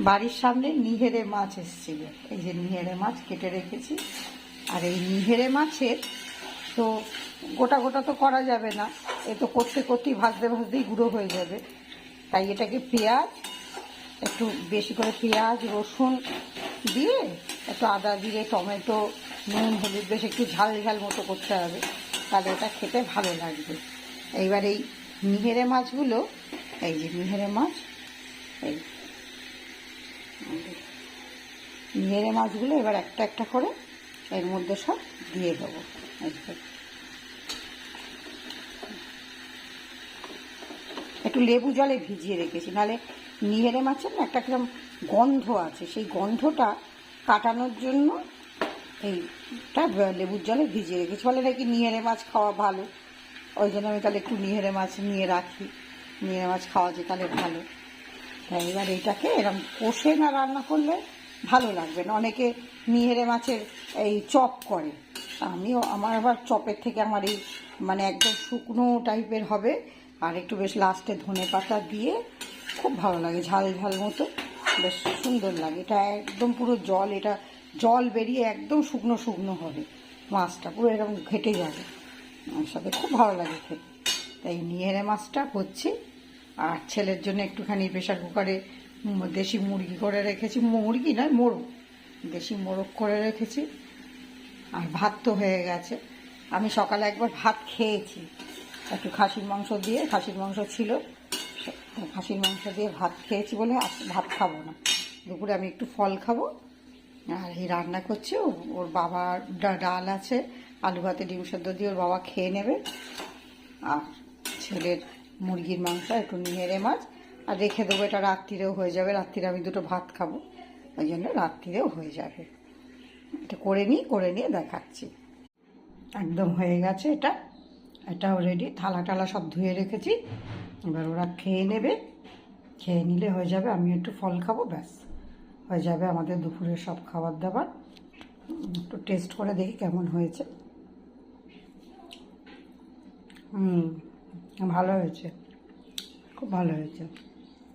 বাড়ির সামনে নিহেরে মাছ এসেছিল, এই যে নিহেরে মাছ কেটে রেখেছি। আর এই নিহেরে মাছের তো গোটা গোটা তো করা যাবে না, এ তো করতে করতেই ভাজতে ভাজতেই গুঁড়ো হয়ে যাবে। তাই এটাকে পেঁয়াজ, একটু বেশি করে পেঁয়াজ রসুন দিয়ে একটু আদা জিরে টমেটো নুন হলুদ বেশ একটু ঝাল ঝাল মতো করতে হবে, তাহলে এটা খেতে ভালো লাগবে। এইবার এই নিহেরে মাছগুলো, এই যে নিহেরে মাছ, এই নিহেরে মাছগুলো এবার একটা একটা করে এর মধ্যে সব দিয়ে দেবো। একটু লেবু জলে ভিজিয়ে রেখেছি, নাহলে নিহেরে মাছের না একটা কিরকম গন্ধ আছে, সেই গন্ধটা কাটানোর জন্য এইটা লেবুর জলে ভিজিয়ে রেখেছি। বলে নাকি নিহেরে মাছ খাওয়া ভালো, ওই জন্য আমি তাহলে একটু নিহেরে মাছ নিয়ে রাখি, নিহেরে মাছ খাওয়া যে তাহলে ভালো। তাই এবার এইটাকে এরকম কষে না রান্না করলে ভালো লাগবে না। অনেকে নিহেরে মাছের এই চপ করে, আমার আবার চপের থেকে আমার এই মানে একদম শুকনো টাইপের হবে, আর একটু বেশ লাস্টে ধনে পাতা দিয়ে খুব ভালো লাগে, ঝাল ঝাল মতো বেশ সুন্দর লাগে। এটা একদম পুরো জল, এটা জল বেরিয়ে একদম শুকনো শুকনো হবে, মাছটা পুরো এরকম ঘেটে যাবে, আমার সাথে খুব ভালো লাগে খেতে। তাই নিহেরে মাছটা হচ্ছে। আর ছেলের জন্য একটুখানি প্রেশার কুকারে দেশি মুরগি করে রেখেছি, মুরগি নয় মোরগ, দেশি মোরগ করে রেখেছি। আর ভাত তো হয়ে গেছে, আমি সকালে একবার ভাত খেয়েছি একটু খাসির মাংস দিয়ে, খাসির মাংস ছিল, খাসির মাংস দিয়ে ভাত খেয়েছি বলে ভাত খাবো না, দুপুরে আমি একটু ফল খাবো। আর এই রান্না করছে, ওর বাবার ডাল আছে, আলু ভাতে ডিম সেদ্ধ দিয়ে ওর বাবা খেয়ে নেবে। আর ছেলের মুরগির মাংস, একটু নিহেরে মাছ, আর রেখে দেবো, এটা রাত্রিরেও হয়ে যাবে, রাত্রিরে আমি দুটো ভাত খাবো, ওই জন্য রাত্রিরেও হয়ে যাবে। এটা করে নিয়ে দেখাচ্ছি। একদম হয়ে গেছে, এটাও রেডি, থালা টালা সব ধুয়ে রেখেছি। এবার ওরা খেয়ে নেবে, খেয়ে নিলে হয়ে যাবে, আমি একটু ফল খাবো, ব্যাস হয়ে যাবে আমাদের দুপুরের সব খাবার দাবার। একটু টেস্ট করে দেখি কেমন হয়েছে। ভালো হয়েছে, খুব ভালো হয়েছে।